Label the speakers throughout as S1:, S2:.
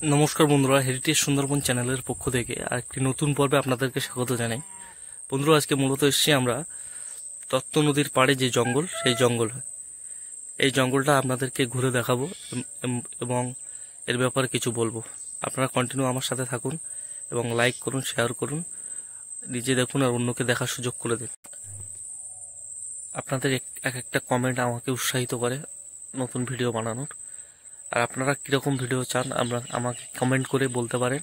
S1: নমস্কার বন্ধুরা, হেরিটেজ সুন্দরবন চ্যানেলের পক্ষ থেকে আরেকটি নতুন পর্বে আপনাদেরকে স্বাগত জানাই। বন্ধুরা, আজকে মূলত এসেছি আমরা দত্ত নদীর পাড়ে যে জঙ্গল, সেই জঙ্গল, এই জঙ্গলটা আপনাদেরকে ঘুরে দেখাবো এবং এর ব্যাপারে কিছু বলবো। আপনারা কন্টিনিউ আমার সাথে থাকুন এবং লাইক করুন, শেয়ার করুন, নিজে দেখুন আর অন্যকে দেখার সুযোগ করে দিন। আপনাদের এক একটা কমেন্ট আমাকে উৎসাহিত করে নতুন ভিডিও বানানোর। আর আপনারা কীরকম ভিডিও চান আমাকে কমেন্ট করে বলতে পারেন।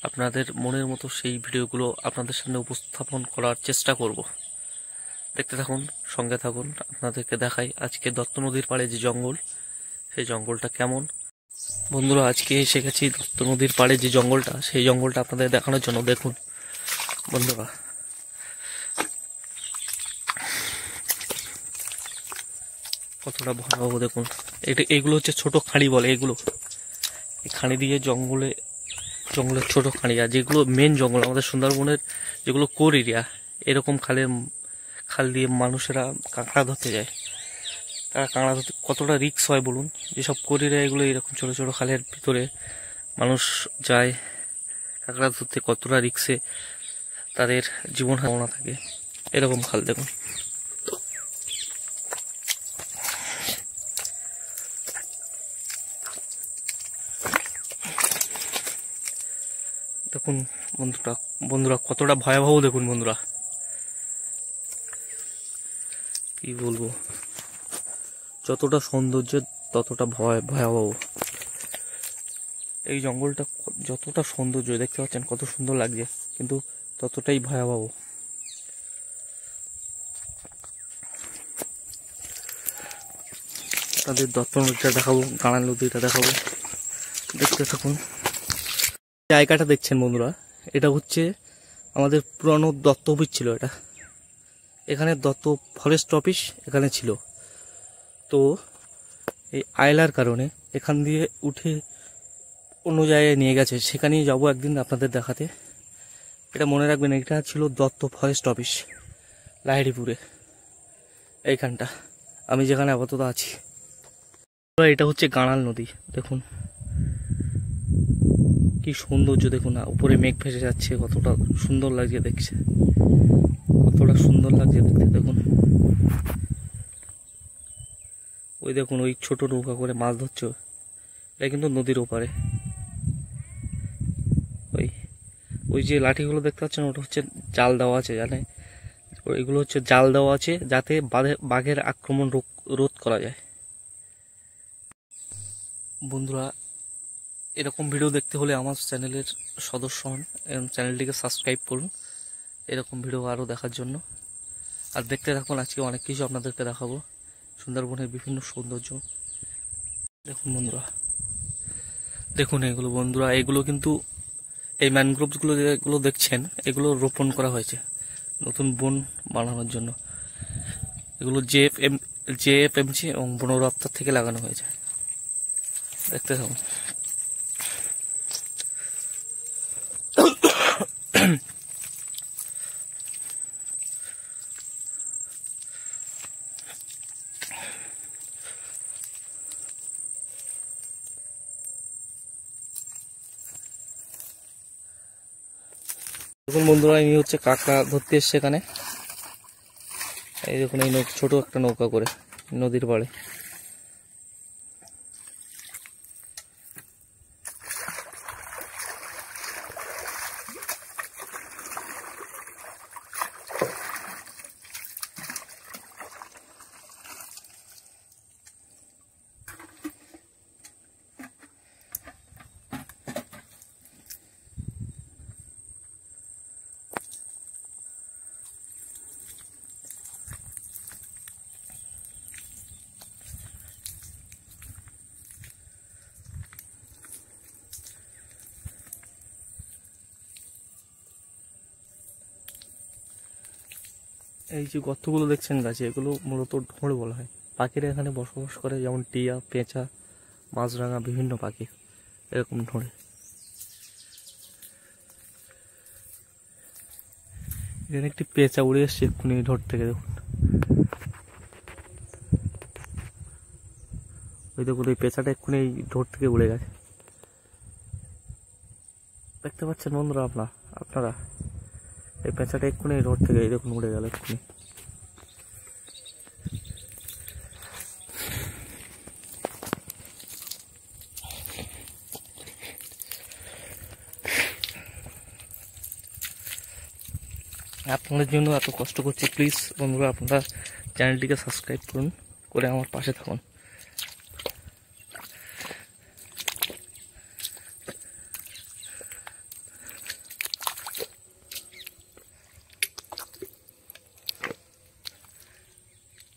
S1: আপনাদের মনের মতো সেই ভিডিওগুলো আপনাদের সামনে উপস্থাপন করার চেষ্টা করব। দেখতে থাকুন, সঙ্গে থাকুন, আপনাদেরকে দেখাই আজকে দত্ত নদীর পাড়ে যে জঙ্গল, সেই জঙ্গলটা কেমন। বন্ধুরা, আজকে এসে গেছি দত্ত নদীর পাড়ে যে জঙ্গলটা, সেই জঙ্গলটা আপনাদের দেখানোর জন্য। দেখুন বন্ধুরা, কতটা ভয়াবহ দেখুন। এগুলো হচ্ছে ছোট খাঁড়ি বলে, এগুলো এই খাঁড়ি দিয়ে জঙ্গলের ছোট খাঁড়ি। আর যেগুলো মেন জঙ্গল আমাদের সুন্দরবনের, যেগুলো কোর এরিয়া, এরকম খাল দিয়ে মানুষেরা কাঁকড়া ধরতে যায়। তারা কাঁকড়া ধরতে কতটা রিস্ক হয় বলুন। যেসব কোর এরিয়া, এগুলো এরকম ছোট ছোট খালের ভিতরে মানুষ যায় কাঁকড়া ধরতে, কতটা রিস্কে তাদের জীবন হারানো থাকে। এরকম খাল দেখুন। দেখুন বন্ধুরা কতটা ভয়াবহ দেখুন বন্ধুরা, কি বলবো। যতটা সৌন্দর্য ততটা ভয়াবহ। এই জঙ্গলটা যতটা সৌন্দর্য দেখতে পাচ্ছেন, কত সুন্দর লাগছে, কিন্তু ততটাই ভয়াবহ। তাদের দত্ত নদীটা দেখাবো, গাঁড়াল নদীটা দেখাবো, দেখতে থাকুন। জায়গাটা দেখছেন বন্ধুরা, এটা হচ্ছে আমাদের পুরানো দত্ত অফিস ছিল। এখানে দত্ত ফরেস্ট অফিস এখানে ছিল। তো এই আয়লার কারণে এখান দিয়ে উঠে অন্য জায়গায় নিয়ে গেছে। সেখানেই যাবো একদিন আপনাদের দেখাতে। এটা মনে রাখবেন, এটা ছিল দত্ত ফরেস্ট অফিস লাহিড়িপুরে, এইখানটা আমি যেখানে আপাতত আছি। এটা হচ্ছে গাঁড়াল নদী। দেখুন কি সৌন্দর্য দেখুন না, উপরে মেঘ ভেসে যাচ্ছে, কতটা সুন্দর লাগছে দেখছে, কতটা সুন্দর লাগছে দেখতে। দেখুন ওই দেখুন, ওই ছোট নৌকা করে মাছ ধরছে, এটা কিন্তু নদীর ওপারে। ওই যে লাঠিগুলো দেখতে পাচ্ছেন, ওটা হচ্ছে জাল দেওয়া আছে, জানে ওইগুলো হচ্ছে জাল দেওয়া আছে যাতে বাঘের আক্রমণ রোধ করা যায়। বন্ধুরা, এরকম ভিডিও দেখতে হলে আমার চ্যানেলের সদস্য হন এবং চ্যানেলটিকে সাবস্ক্রাইব করুন এরকম ভিডিও আরও দেখার জন্য। আর দেখতে থাকুন, আজকে অনেক কিছু আপনাদেরকে দেখাবো, সুন্দরবনের বিভিন্ন সৌন্দর্য। দেখুন বন্ধুরা, দেখুন এগুলো বন্ধুরা, এগুলো কিন্তু এই ম্যানগ্রোভগুলো যেগুলো দেখছেন, এগুলো রোপণ করা হয়েছে নতুন বন বানানোর জন্য। এগুলো জেএফএমসি এবং বন দপ্তর থেকে লাগানো হয়েছে। দেখতে থাকুন। দেখুন বন্ধুরা, ইনি হচ্ছে কাঁকড়া ধরতে এসছে এখানে। এই দেখুন, এই ছোট একটা নৌকা করে নদীর পাড়ে। এই যে গর্তগুলো দেখছেন গাছে, এগুলো মূলত ঢোঁড় বলা হয়। পাখিরা এখানে বসবাস করে, যেমন টিয়া, পেঁচা, মাছরাঙা, বিভিন্ন পাখি এরকম ঢোঁড়ে। এখানে একটি পেঁচা উড়ে এসছে এক্ষুনি ঢোঁড় থেকে। দেখুন ওই দেখুন, ওই পেঁচাটা এক্ষুনি এই ঢোঁড় থেকে উড়ে গেছে। দেখতে পাচ্ছেন বন্ধুরা আপনারা এই পেঁচাটা এক্ষুনি রোড থেকে এই দেখুন উড়ে গেল এক্ষুনি। আপনাদের জন্য এত কষ্ট করছি, প্লিজ বন্ধুরা আপনারা চ্যানেলটিকে সাবস্ক্রাইব করুন, করে আমার পাশে থাকুন।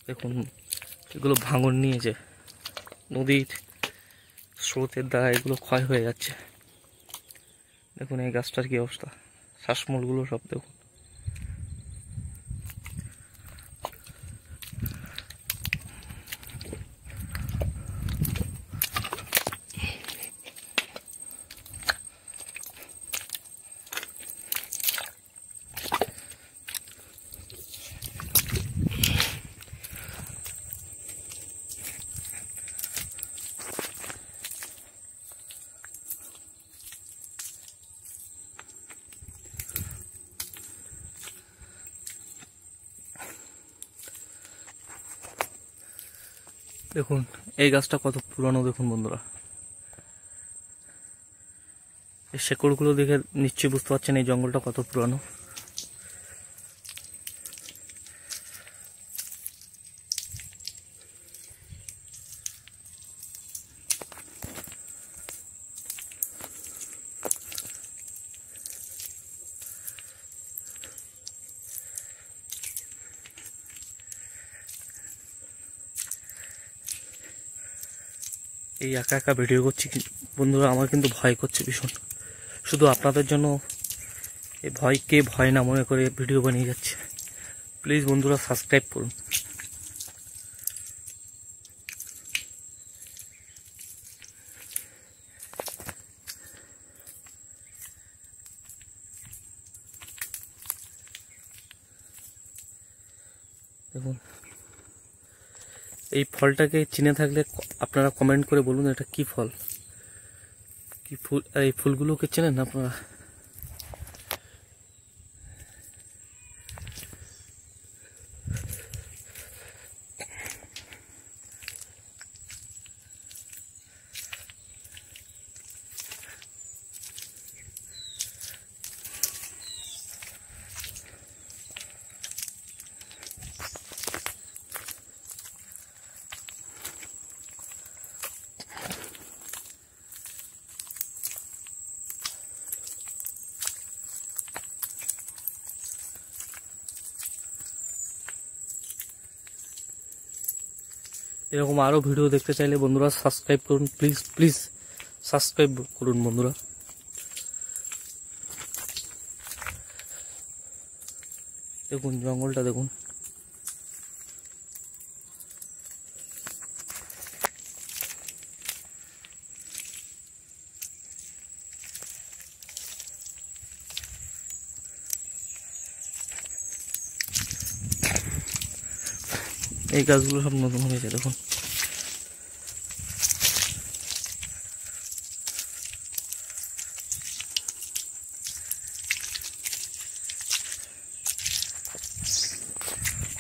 S1: দেখুন এগুলো ভাঙন নিয়েছে, নদীর স্রোতের দ্বারা এগুলো ক্ষয় হয়ে যাচ্ছে। দেখুন এই গাছটার কি অবস্থা, শ্বাসমূলগুলো সব দেখুন। দেখুন এই গাছটা কত পুরানো দেখুন বন্ধুরা, এই শেকড়গুলো দেখে নিশ্চয়ই বুঝতে পারছেন এই জঙ্গলটা কত পুরানো। এই একা একা ভিডিও করছি বন্ধুরা, আমার কিন্তু ভয় করছে ভীষণ। শুধু আপনাদের জন্য এই ভয়কে ভয় না মনে করে ভিডিও বানিয়ে যাচ্ছে। প্লিজ বন্ধুরা সাবস্ক্রাইব করুন। দেখুন এই ফলটাকে চিনে থাকলে আপনারা কমেন্ট করে বলুন এটা কি ফল, কি ফুল। এই ফুলগুলোকে চেনেন আপনারা? এরকম আরো ভিডিও দেখতে চাইলে বন্ধুরা সাবস্ক্রাইব করুন, প্লিজ প্লিজ সাবস্ক্রাইব করুন বন্ধুরা। দেখুন জঙ্গলটা দেখুন, এই গাছগুলো সব নতুন হয়েছে দেখুন।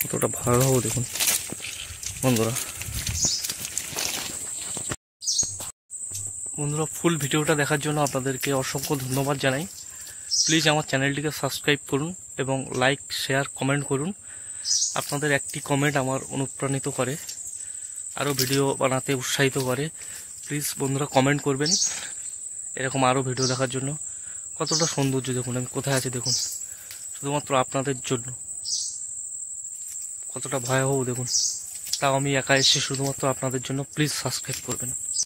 S1: কতটা ভয়াবহ দেখুন বন্ধুরা। ফুল ভিডিওটা দেখার জন্য আপনাদেরকে অসংখ্য ধন্যবাদ জানাই। প্লিজ আমার চ্যানেলটিকে সাবস্ক্রাইব করুন এবং লাইক শেয়ার কমেন্ট করুন। আপনাদের একটি কমেন্ট আমার অনুপ্রাণিত করে, আরও ভিডিও বানাতে উৎসাহিত করে। প্লিজ বন্ধুরা কমেন্ট করবেন এরকম আরও ভিডিও দেখার জন্য। কতটা সৌন্দর্য দেখুন, আমি কোথায় আছি দেখুন, শুধুমাত্র আপনাদের জন্য। কতটা ভয়াবহ দেখুন, তাও আমি একা এসে শুধুমাত্র আপনাদের জন্য। প্লিজ সাবস্ক্রাইব করবেন।